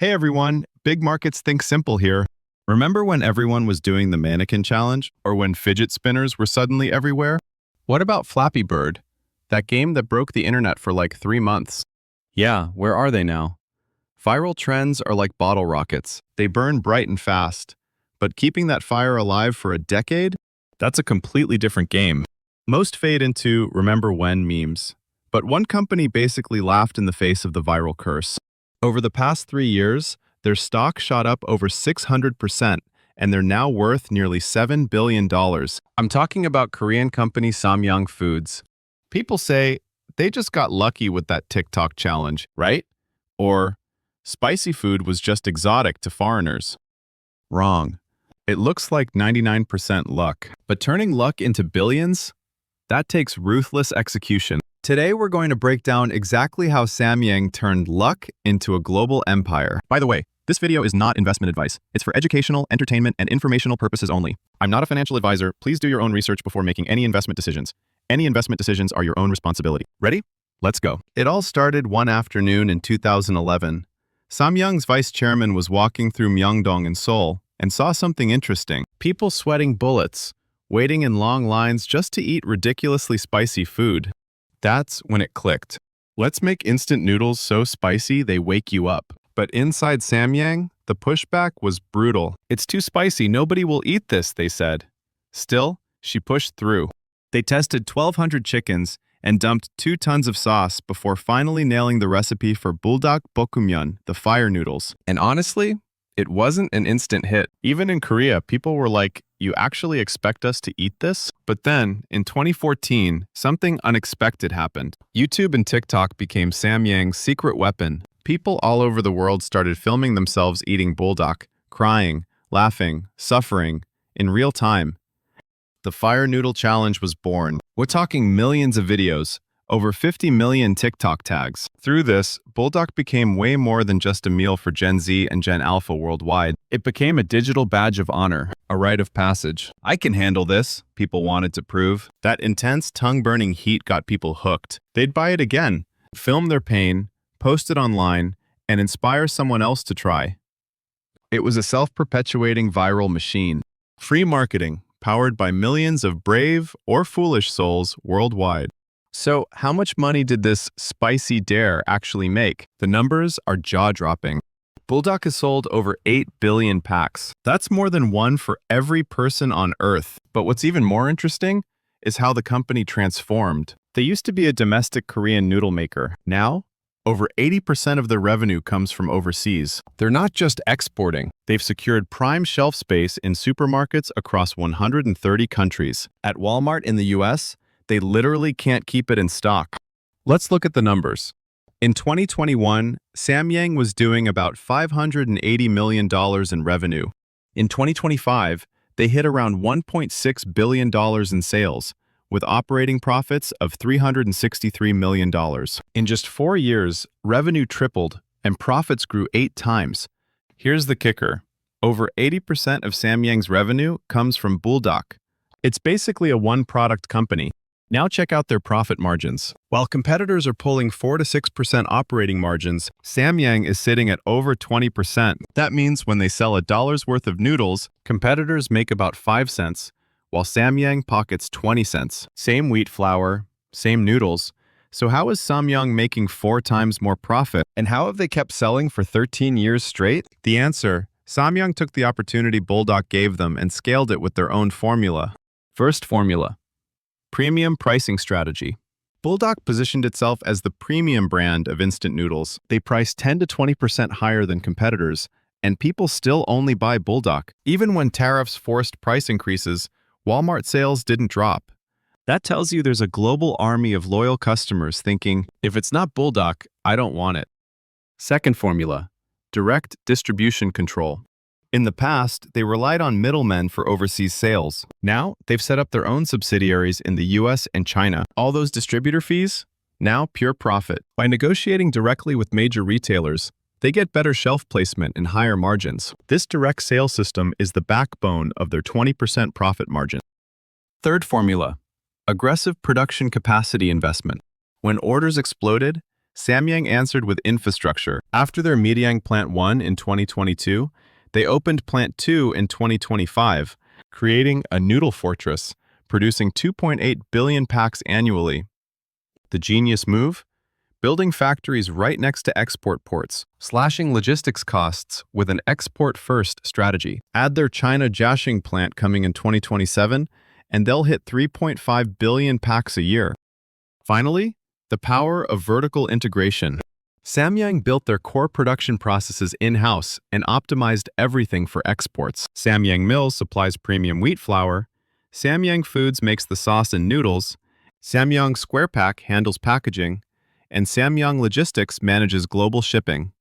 Hey everyone, Big Markets Think Simple here. Remember when everyone was doing the mannequin challenge, or when fidget spinners were suddenly everywhere? What about Flappy Bird, that game that broke the internet for like 3 months? Yeah, where are they now? Viral trends are like bottle rockets. They burn bright and fast. But keeping that fire alive for a decade? That's a completely different game. Most fade into remember when memes. But one company basically laughed in the face of the viral curse. Over the past 3 years, their stock shot up over 600%, and they're now worth nearly $7 billion. I'm talking about Korean company Samyang Foods. People say they just got lucky with that TikTok challenge, right? Or spicy food was just exotic to foreigners. Wrong. It looks like 99% luck. But turning luck into billions? That takes ruthless execution. Today, we're going to break down exactly how Samyang turned luck into a global empire. By the way, this video is not investment advice. It's for educational, entertainment, and informational purposes only. I'm not a financial advisor. Please do your own research before making any investment decisions. Any investment decisions are your own responsibility. Ready? Let's go. It all started one afternoon in 2011. Samyang's vice chairman was walking through Myeongdong in Seoul and saw something interesting. People sweating bullets, waiting in long lines just to eat ridiculously spicy food. That's when it clicked. Let's make instant noodles so spicy they wake you up. But inside Samyang, the pushback was brutal. It's too spicy, nobody will eat this, they said. Still, she pushed through. They tested 1,200 chickens and dumped 2 tons of sauce before finally nailing the recipe for Buldak Bokumyeon, the fire noodles. And honestly, it wasn't an instant hit. Even in Korea, people were like, "You actually expect us to eat this?" But then, in 2014, something unexpected happened. YouTube and TikTok became Samyang's secret weapon. People all over the world started filming themselves eating buldak, crying, laughing, suffering, in real time. The Fire Noodle Challenge was born. We're talking millions of videos, over 50 million TikTok tags. Through this, Buldak became way more than just a meal for Gen Z and Gen Alpha worldwide. It became a digital badge of honor, a rite of passage. I can handle this, people wanted to prove. That intense tongue-burning heat got people hooked. They'd buy it again, film their pain, post it online, and inspire someone else to try. It was a self-perpetuating viral machine. Free marketing, powered by millions of brave or foolish souls worldwide. So, how much money did this spicy dare actually make? The numbers are jaw-dropping. Buldak has sold over 8 billion packs. That's more than one for every person on Earth. But what's even more interesting is how the company transformed. They used to be a domestic Korean noodle maker. Now, over 80% of their revenue comes from overseas. They're not just exporting. They've secured prime shelf space in supermarkets across 130 countries. At Walmart in the US, they literally can't keep it in stock. Let's look at the numbers. In 2021, Samyang was doing about $580 million in revenue. In 2025, they hit around $1.6 billion in sales, with operating profits of $363 million. In just 4 years, revenue tripled and profits grew 8 times. Here's the kicker. Over 80% of Samyang's revenue comes from Buldak. It's basically a one-product company. Now check out their profit margins. While competitors are pulling 4 to 6% operating margins, Samyang is sitting at over 20%. That means when they sell $1 worth of noodles, competitors make about 5 cents, while Samyang pockets 20 cents. Same wheat flour, same noodles. So how is Samyang making 4 times more profit? And how have they kept selling for 13 years straight? The answer: Samyang took the opportunity Buldak gave them and scaled it with their own formula. First formula: premium pricing strategy. Buldak positioned itself as the premium brand of instant noodles. They price 10 to 20% higher than competitors, and people still only buy Buldak. Even when tariffs forced price increases, Walmart sales didn't drop. That tells you there's a global army of loyal customers thinking, if it's not Buldak, I don't want it. Second formula: direct distribution control. In the past, they relied on middlemen for overseas sales. Now, they've set up their own subsidiaries in the US and China. All those distributor fees? Now pure profit. By negotiating directly with major retailers, they get better shelf placement and higher margins. This direct sales system is the backbone of their 20% profit margin. Third formula: aggressive production capacity investment. When orders exploded, Samyang answered with infrastructure. After their Miryang Plant 1 in 2022, they opened Plant 2 in 2025, creating a noodle fortress, producing 2.8 billion packs annually. The genius move? Building factories right next to export ports, slashing logistics costs with an export-first strategy. Add their China Jiaxing plant coming in 2027, and they'll hit 3.5 billion packs a year. Finally, the power of vertical integration. Samyang built their core production processes in-house and optimized everything for exports. Samyang Mills supplies premium wheat flour, Samyang Foods makes the sauce and noodles, Samyang Square Pack handles packaging, and Samyang Logistics manages global shipping.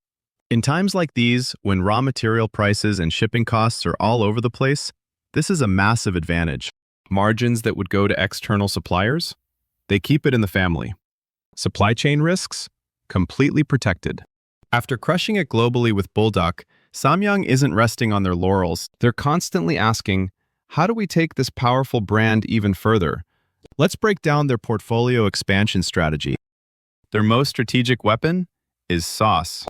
In times like these, when raw material prices and shipping costs are all over the place, this is a massive advantage. Margins that would go to external suppliers? They keep it in the family. Supply chain risks? Completely protected. After crushing it globally with Buldak, Samyang isn't resting on their laurels. They're constantly asking, how do we take this powerful brand even further? Let's break down their portfolio expansion strategy. Their most strategic weapon is sauce.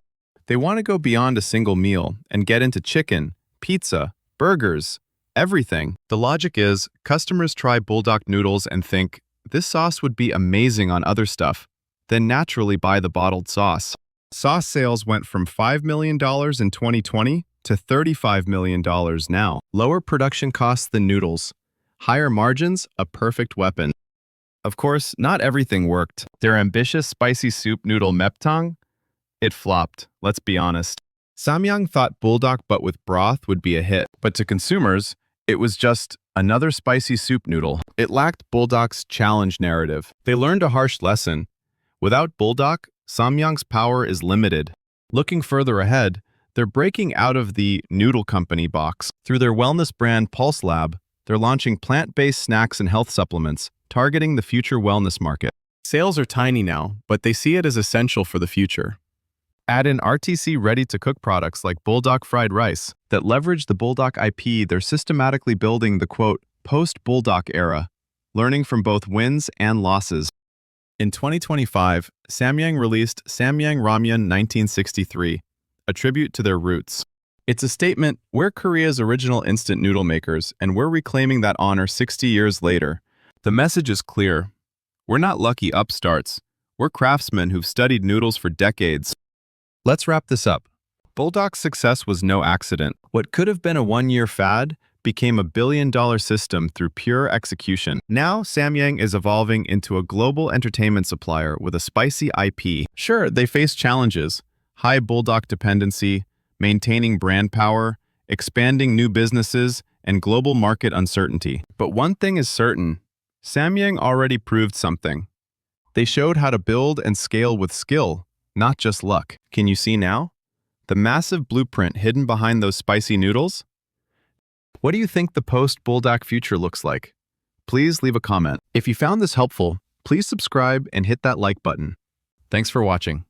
They want to go beyond a single meal and get into chicken, pizza, burgers, everything. The logic is, customers try Buldak noodles and think, this sauce would be amazing on other stuff, then naturally buy the bottled sauce. Sauce sales went from $5 million in 2020 to $35 million now. Lower production costs than noodles. Higher margins, a perfect weapon. Of course, not everything worked. Their ambitious spicy soup noodle Meptang? It flopped, let's be honest. Samyang thought Buldak but with broth would be a hit, but to consumers, it was just another spicy soup noodle. It lacked Buldak's challenge narrative. They learned a harsh lesson. Without Buldak, Samyang's power is limited. Looking further ahead, they're breaking out of the noodle company box. Through their wellness brand Pulse Lab, they're launching plant-based snacks and health supplements, targeting the future wellness market. Sales are tiny now, but they see it as essential for the future. Add in RTC ready-to-cook products like Buldak fried rice that leverage the Buldak IP. They're systematically building the, quote, post-Buldak era, learning from both wins and losses. In 2025, Samyang released Samyang Ramyeon 1963, a tribute to their roots. It's a statement, we're Korea's original instant noodle makers, and we're reclaiming that honor 60 years later. The message is clear. We're not lucky upstarts. We're craftsmen who've studied noodles for decades. Let's wrap this up. Buldak's success was no accident. What could have been a one-year fad became a billion-dollar system through pure execution. Now, Samyang is evolving into a global entertainment supplier with a spicy IP. Sure, they face challenges, high Buldak dependency, maintaining brand power, expanding new businesses, and global market uncertainty. But one thing is certain, Samyang already proved something. They showed how to build and scale with skill, not just luck. Can you see now? The massive blueprint hidden behind those spicy noodles? What do you think the post-Buldak future looks like? Please leave a comment. If you found this helpful, please subscribe and hit that like button. Thanks for watching.